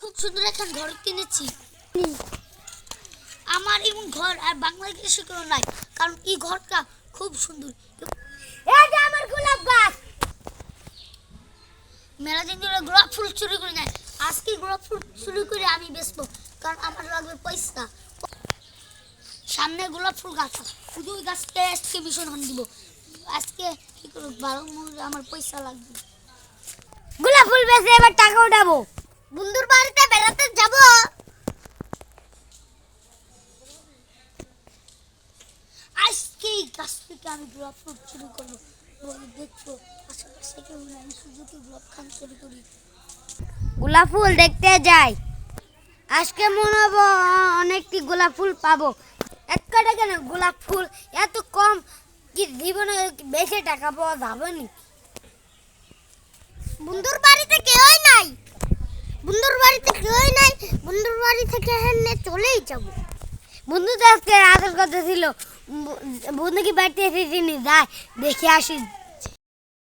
খুব সুন্দর একটা ঘর কিনেছি। আমার এবং ঘর আর বাংলাদেশে কোনো নাই, কারণ এই ঘরটা খুব সুন্দর। এই যে আমার গোলাপ গাছ। মেলা দিন ধরে গোলাপ ফুল চুরি করে নেয়, আজকে গোলাপ ফুল চুরি করে আমি বেচবো, কারণ আমার লাগবে পয়সা। সামনে গোলাপ ফুল গাছ, শুধু ওই গাছটা আজকে বিসর্জন দিব। আজকে কি করবো, 12 মুহূর্তে আমার পয়সা লাগবে। গোলাপ ফুল বেচে এবার টাকা উঠাবো। বন্ধুর বাড়িতে বেড়াতে যাব। আজকে এই গাছ থেকে আমি গোলাপ ফুল চুরি করবো। দেখবো আশেপাশে কেউ নাই, সুযোগে গোলাপ খান চুরি করি। গোলাপ ফুল দেখতে যাই। আজকে মনে হবো অনেকটি গোলাপ ফুল পাবো। এক কাটা কেন গোলাপ ফুল এত কম, কি জীবনে বেশি টাকা পাওয়া যাবে নি। বন্ধুর বাড়িতে কেউই নাই। বন্ধুর বাড়িতে কেউই নাই। বন্ধুর বাড়ি থেকে এখানে চলেই যাবো। বন্ধু তো আজকে আদর কথা ছিল, বন্ধু কি বাড়িতে এসে যায় দেখে আসি।